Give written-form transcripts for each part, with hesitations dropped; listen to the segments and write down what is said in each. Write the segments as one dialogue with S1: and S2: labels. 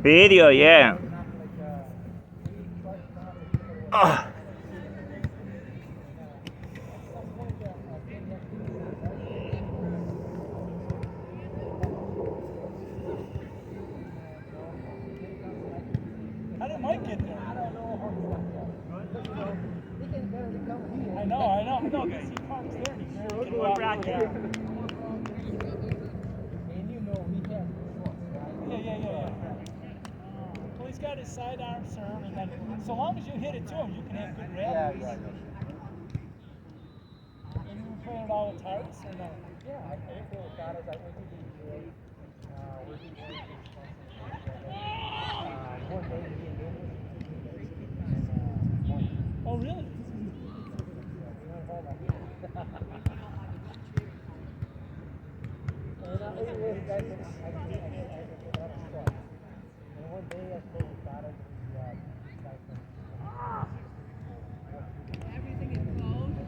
S1: Video, yeah. Oh.
S2: How did Mike get there? I don't know. I know, because he parks there and he can walk around. Yeah. Well, he's got his sidearm serve, and then so long as you hit it to him, you can have good rallies. Yeah. And you were playing it all with Tars, or no? Yeah, I play with Tars. I went to the one day oh, really?
S3: Everything is closed.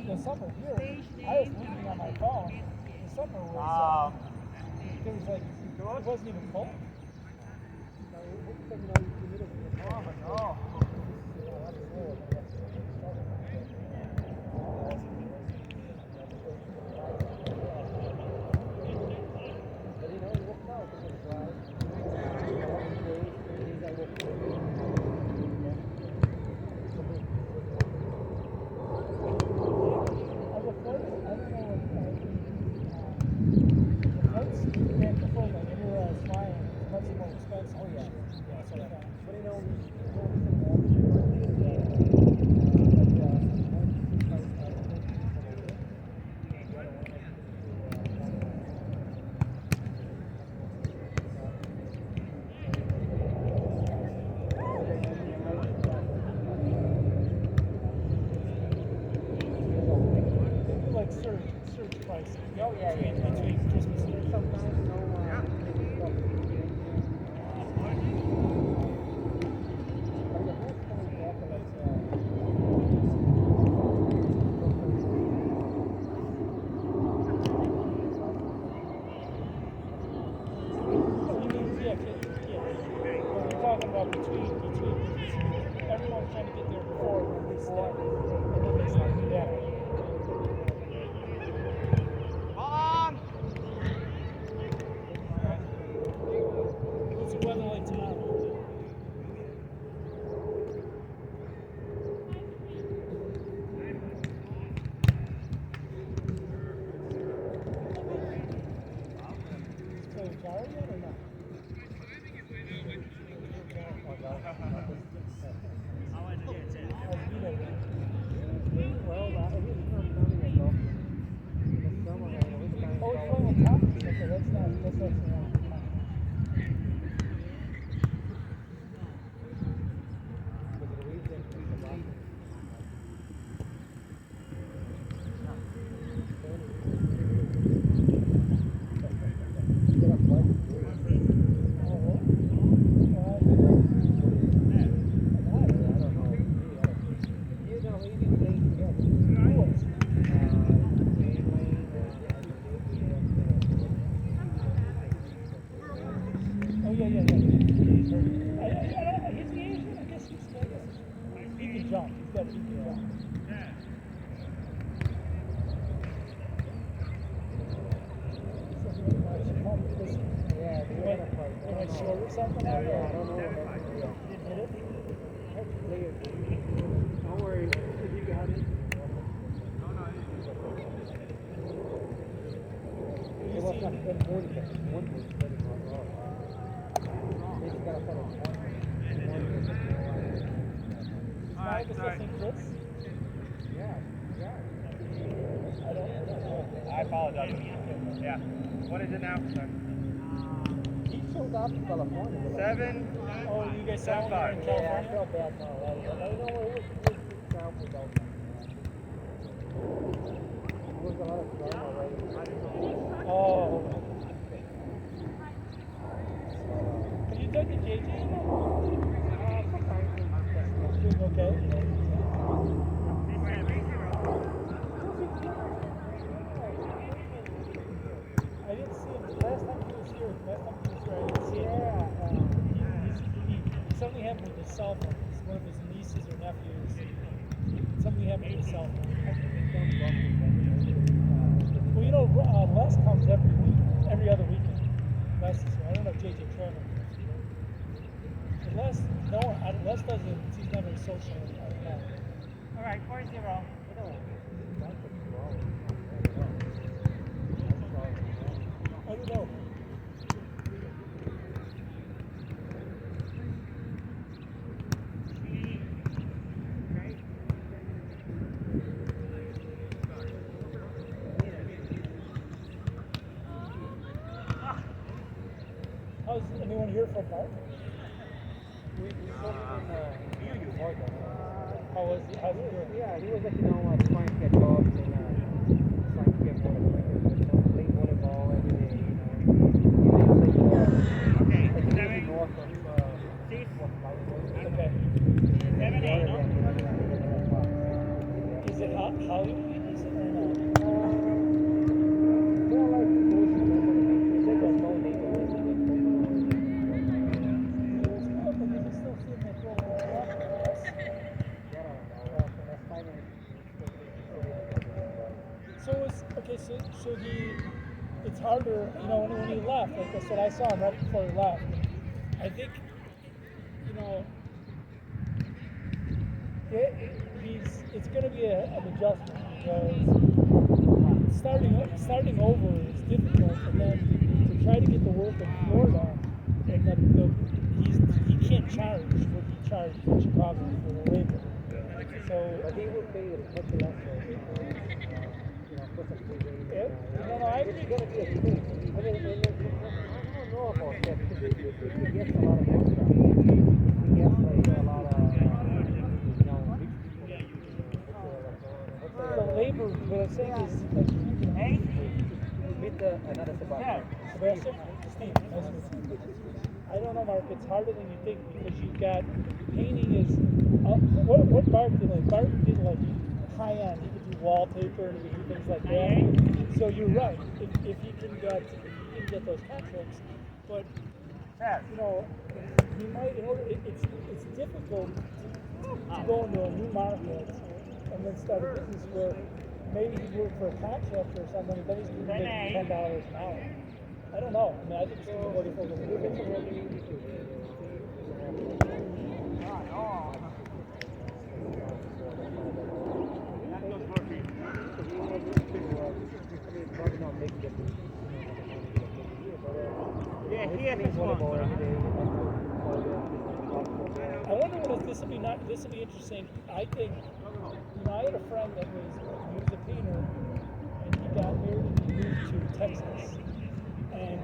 S2: The summer here, I was looking on my phone. The summer was it was like it wasn't even cold. Oh. Surge pricing. Oh, yeah. Between Christmas and sometimes no. We're talking about between everyone's trying to get there before we start. And then they start to do that. What's the weather like tomorrow? yeah. He's Asian. I guess he can jump. He can jump.
S4: Yeah,
S2: He went short or something?
S4: I don't know.
S2: Didn't hit it?
S4: Don't worry, you got it. It was not one point.
S1: I apologize. Yeah. What is it now, sir?
S4: He showed up in California.
S1: 7.
S2: Oh, you guys saw him in
S4: Yeah, I
S2: California?
S4: felt bad now. I know it was travel without him. There was a lot of drama already.
S2: Oh. Have you done the JJ? Doing okay? I didn't see him. Last time he was here, I didn't see him. Something happened with his cell phone. It's one of his nieces or nephews. Something happened with his cell phone. Well, you know, Les comes every other weekend. Les is here. I don't know if JJ traveled. Les doesn't. He's not very social. All right, 4-0. I don't know. How's anyone here from Mark?
S4: We saw him in Oregon.
S2: How's he doing?
S4: Yeah, he was like, trying to get jobs and trying to get more play volleyball every day, He lives like north of
S2: Okay.
S3: 7-8.
S2: Is it Hollywood? Is it or no?
S4: they're like it's like a small neighborhood.
S2: It's harder, when he left. Like I said, I saw him right before he left. I think, it's going to be an adjustment because starting over is difficult, and then to try to get the work in Florida, and then he can't charge what he charged in Chicago for the labor. So,
S4: But he would pay much less for some
S2: I
S4: it's going to be a thing. I don't know about that because he gets a lot of extra. He gets like a lot of,
S2: the labor, what I'm saying is, like,
S4: meet another Sebastian.
S2: Sebastian? Steve. I don't know, Mark. It's harder than you think because you've got painting is. What Bart did, Bart did high end. He could do wallpaper and he could do things like that. So you're right. If you can get those contracts, but you might it's difficult to go into a new market and then start a business where maybe you work for a contractor or something, and then he's going to make $10 an hour. I don't know. I think it's going to be more difficult to do it.
S1: Yeah, he has his
S4: volleyball every day.
S2: I wonder this will be interesting. I think, I had a friend that he was a painter, and he got married and he moved to Texas. And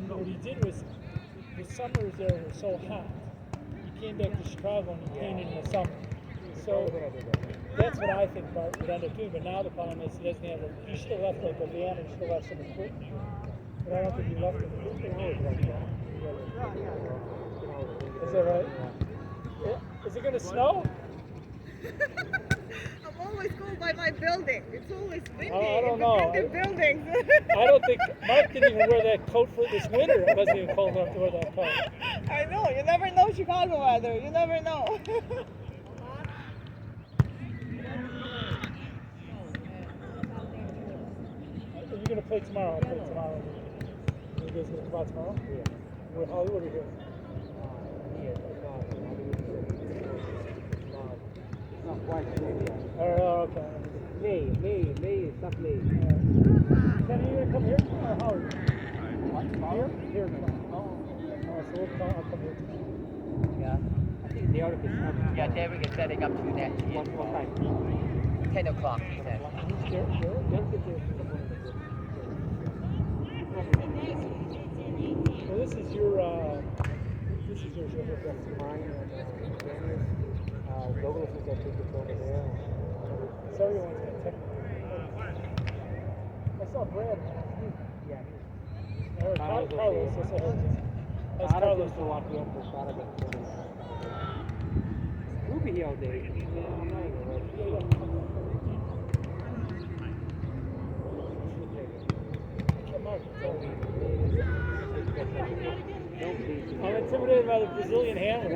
S2: what he did was, the summers there were so hot, he came back to Chicago and he painted in the summer. So that's what I think Bart would end up doing. But now the problem is he doesn't have he should have left like a van and should have left some equipment. But I don't think he left it. Is that right? Yeah. Is it going to snow?
S3: I'm always going by my building. It's always windy.
S2: I don't know.
S3: In the buildings.
S2: I don't think Mark didn't even wear that coat for this winter. It wasn't even cold enough to wear that coat.
S3: I know. You never know Chicago weather. You never know.
S2: You're going to play tomorrow. I'll play tomorrow. You guys going to come out tomorrow?
S4: Yeah.
S2: We're in Hollywood or here?
S4: Not quite sure yet.
S2: Oh, okay.
S4: May, stop May.
S2: Kenny, you going to come here tomorrow or Hollywood? Here? Here tomorrow. Oh, so I'll come here tomorrow.
S4: Yeah. I think they already started.
S5: Yeah, Derek is setting up to that.
S4: What time?
S5: 10 o'clock, he said.
S2: Here?
S4: Just get there.
S2: Well, this is your show.
S4: Mine and Dennis. Douglas is at tickets over there.
S2: Sorry, you want to take. I saw Brad.
S4: Yeah.
S2: I heard Carlos. I saw her. That's Carlos.
S4: We'll be here all day. I'm not even ready.
S2: Come on.
S4: Don't be.
S2: I'm intimidated by the Brazilian hammer.
S4: No.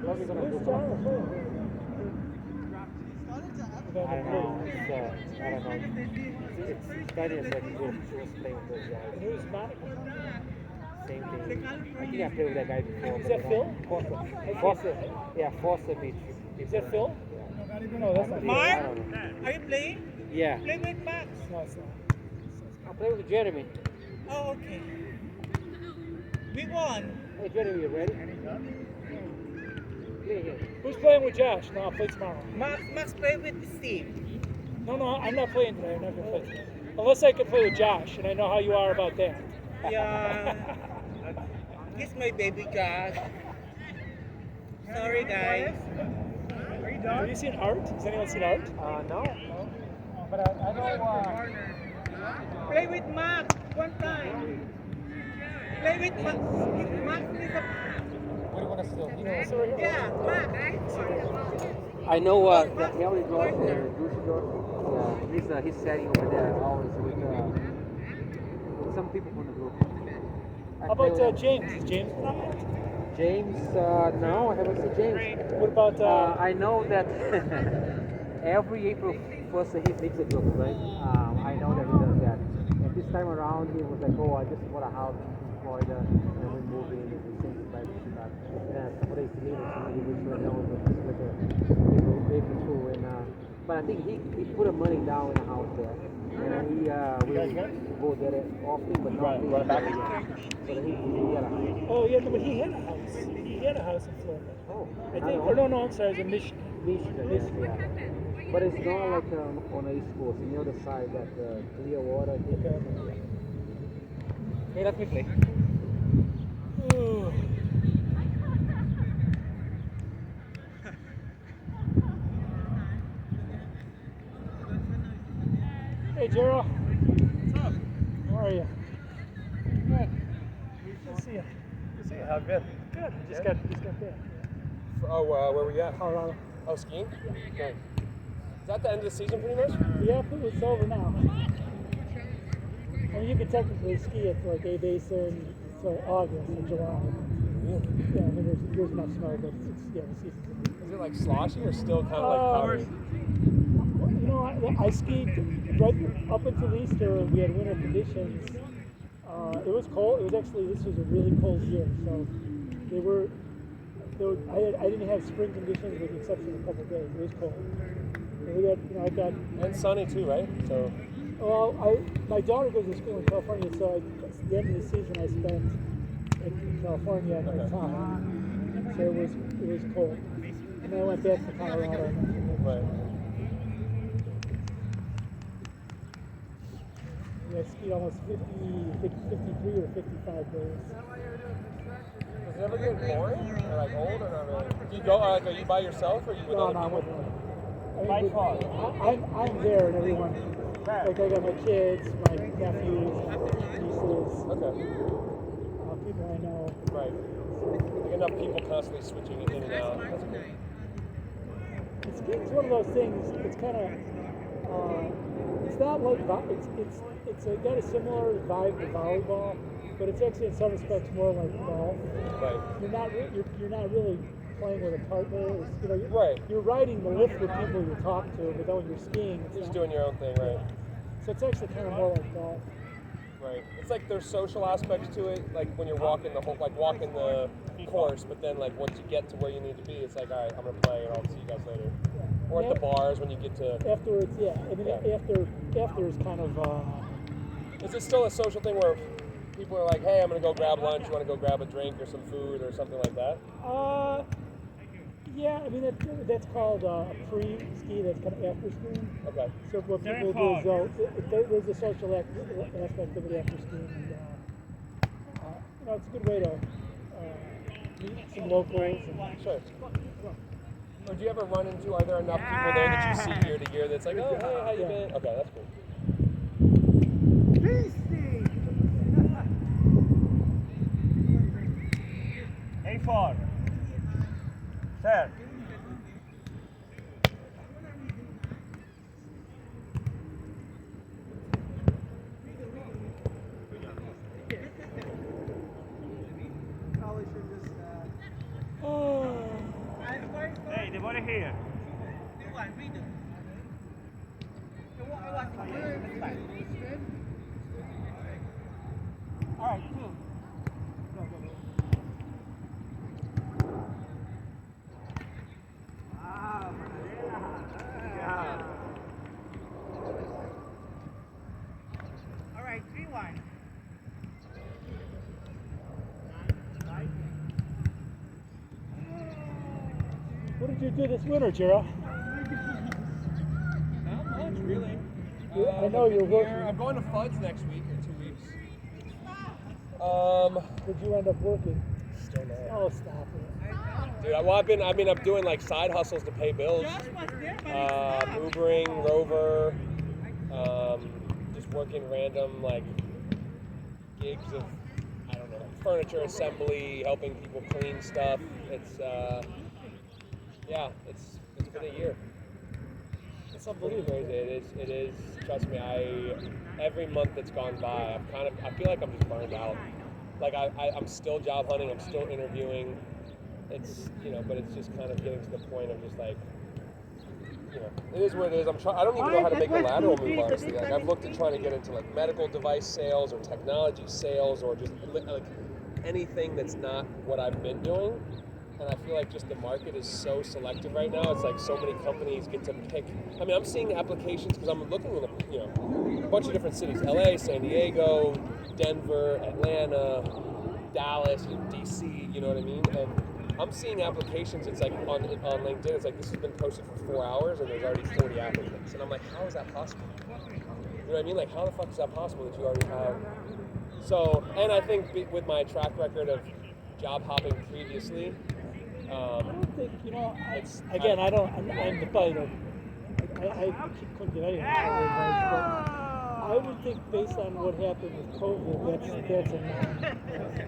S4: What are we gonna do?
S2: Who's John?
S4: I don't know. It's starting as like she was playing with those guys.
S2: Who's Monica?
S4: Same thing. I think I played with that guy before.
S2: Is that Phil?
S4: Foster. Yeah, Foster beat.
S2: Is that Phil?
S4: Yeah.
S2: No, that's not Phil.
S3: Mark?
S4: I don't know.
S3: Are you playing?
S4: Yeah.
S3: Play with Max.
S2: No, it's not.
S4: I played with Jeremy.
S3: Oh, okay. We won.
S4: Hey Jeremy, you ready? Play here.
S2: Who's playing with Josh? No, I'll play tomorrow.
S3: Max play with Steve.
S2: No, I'm not playing today. I'm not going to play today. Unless I can play with Josh, and I know how you are about that.
S3: Yeah. He's my baby Josh. Sorry, guys.
S1: Are you done?
S2: Have you seen Art? Has anyone seen Art?
S4: No.
S2: But I know.
S3: Play with Max one time. Play with Max. Max is a...
S4: What do you want us to do?
S2: So we're here.
S3: Yeah, Max.
S4: I know that Henry George, Juicy George. Yeah, he's setting over there always with some people from the group.
S2: How about James? Is James not?
S4: James? No, I haven't seen James.
S2: What about?
S4: I know that every April 1st he makes a joke, right? I know that he does that. And this time around he was like, oh, I just bought a house in Florida and we're moving and we think it's like Chicago. And a couple days later, somebody reached me and was just like a April 2. And, but I think he put a money down in a house there. And he go there often, but not really.
S1: back.
S4: So that he got a house.
S2: Oh yeah, no, but he had a house. He had a house in Florida.
S4: Oh,
S2: I think. Or no, I'm sorry. It was in Michigan.
S4: Michigan, yeah. But it's not like on the East Coast, on the other side, that clear water. Hey, let me play.
S2: Ooh. Hey, Gerald.
S1: What's up?
S2: How are you? Good. Good to see you.
S1: Good to see you. How good?
S2: Good. Just got there.
S1: Oh, where we at?
S2: Colorado.
S1: Oh, skiing? Okay. Is that the end of the season pretty much?
S2: Yeah, it's over now. I mean, you could technically ski at like A Basin until August or July. Yeah, I mean, there's enough snow, but the season's over.
S1: Is it like sloshy or still kind of like powdery?
S2: You know, I skied right up until Easter. We had winter conditions. It was cold. It was actually, this was a really cold year. So I didn't have spring conditions with the exception of a couple of days. It was cold. And we got, I got.
S1: And sunny too, right? So.
S2: Well, my daughter goes to school in California, so at the end of the season I spent in California at my time. So it was cold. And then I went back to Colorado.
S1: Right.
S2: I skied almost 53 or 55 days.
S1: Does it ever get boring or like old or not really? Do you go like are you by yourself or are you with
S2: No,
S1: other
S2: no, I'm
S1: people?
S2: with one. I mean, I'm there and everyone, like I got my kids, my nephews, nieces,
S1: Okay.
S2: people I know.
S1: Right. Like enough people constantly switching in and out. That's cool.
S2: It's one of those things. It's kind of, it's not like it's got a similar vibe to volleyball, but it's actually in some respects more like golf.
S1: Right.
S2: You're not really playing with a partner.
S1: Right.
S2: You're riding the lift with people you talk to, but then when you're skiing, it's
S1: Just
S2: not,
S1: doing your own thing, right?
S2: So it's actually kind of more like golf.
S1: Right. It's like there's social aspects to it, like when you're walking walking the course, but then like once you get to where you need to be, it's like, all right, I'm gonna play and I'll see you guys later. Or at the bars when you get to.
S2: Afterwards, yeah. I mean, after is kind of.
S1: Is it still a social thing where people are like, hey, I'm gonna go grab lunch, you wanna go grab a drink or some food or something like that?
S2: Yeah, I mean that's called a pre-ski. That's kind of after skiing.
S1: Okay.
S2: So what people do is there's a social aspect of it after skiing, and it's a good way to meet some locals.
S1: Sure. Or do you ever run into? Are there enough people there that you see year to year that's like, oh, hey, how you been? Okay, that's cool.
S6: A4. Sir. Hey, the body here.
S2: All right, cool.
S3: All right, 3-1.
S2: What did you do this winter, Jiro?
S1: Not much, really.
S2: I know you're working.
S1: I'm going to Fuds next week or 2 weeks.
S2: Did you end up working?
S1: Still not.
S2: Oh, stop it.
S1: Dude, I'm doing like side hustles to pay bills. Ubering, Rover, just working random like gigs of, I don't know, furniture assembly, helping people clean stuff. It's it's been a year. It's pretty crazy. It is. Trust me. Every month that's gone by, I feel like I'm just burned out. Like I'm still job hunting. I'm still interviewing. It's but it's just kind of getting to the point of just like, it is what it is. I don't even know how to make a lateral move, honestly. Like I've looked at trying to get into like medical device sales or technology sales or just like anything that's not what I've been doing. And I feel like just the market is so selective right now. It's like so many companies get to pick. I mean, I'm seeing applications because I'm looking in a bunch of different cities: LA, San Diego, Denver, Atlanta, Dallas, DC. You know what I mean? And I'm seeing applications. It's like on LinkedIn. It's like this has been posted for 4 hours and there's already 40 applicants. And I'm like, how is that possible? You know what I mean? Like, how the fuck is that possible that you already have? So, and I think with my track record of job hopping previously.
S2: I don't think, I'm the biter. I couldn't get anything but I would think based on what happened with COVID, that's a no.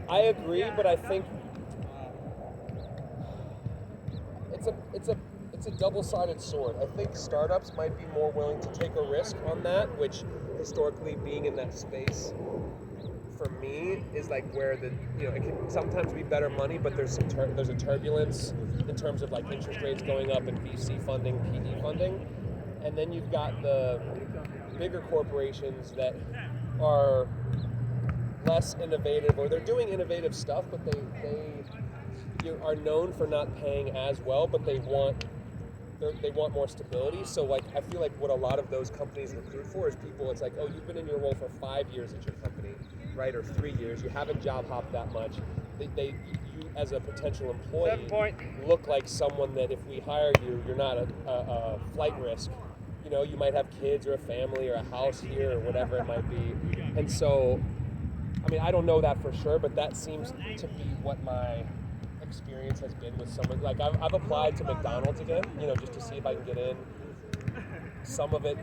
S1: I agree, but I think it's a double-sided sword. I think startups might be more willing to take a risk on that, which historically being in that space for me is like where it can sometimes be better money, but there's a turbulence in terms of like interest rates going up and VC funding, PE funding, and then you've got the bigger corporations that are less innovative, or they're doing innovative stuff, but they are known for not paying as well, but they want more stability. So like I feel like what a lot of those companies recruit for is people. It's like, oh, you've been in your role for 5 years at your company, right, or 3 years. You haven't job hopped that much. You as a potential employee look like someone that if we hire you, you're not a flight risk. You might have kids or a family or a house here or whatever it might be. And so, I mean, I don't know that for sure, but that seems to be what my experience has been with someone. Like I've applied to McDonald's again, just to see if I can get in. some of it,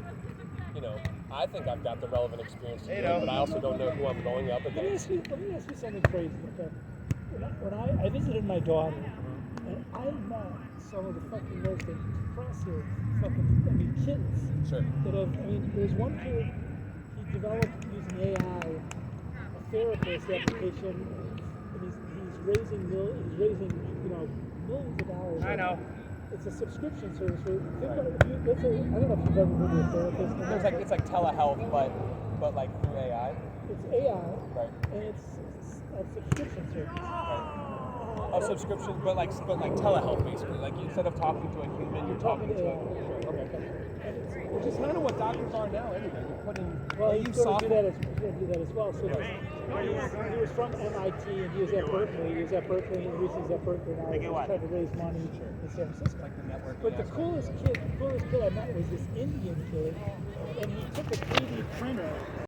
S1: you know, I think I've got the relevant experience to do it, but I also don't know who I'm going up
S2: Let me
S1: against.
S2: let me ask you something crazy. Okay, when I visited my daughter, and I met some of the fucking most impressive kids
S1: Sure.
S2: that have. I mean, there's one kid he developed using AI a therapist application, and he's raising millions of dollars.
S6: I know.
S2: It's a subscription service. Think about it. I don't know if you've ever been to a therapist. or not.
S1: It's like telehealth, but like through AI.
S2: It's AI,
S1: Right.
S2: and it's a subscription service.
S1: A subscription, but like telehealth basically. Like instead of talking to a human, you're talking to a. Sure. Okay. Which is kind of what doctors are now, anyway. You're putting.
S2: Well,
S1: they
S2: he's
S1: use
S2: going to
S1: software.
S2: do that as well. So he was from MIT and he was at Berkeley. He was at Berkeley and recently he's at Berkeley now. He's trying to raise money in San Francisco.
S1: Like the network.
S2: But the coolest kid I met was this Indian kid, and he took a 3D printer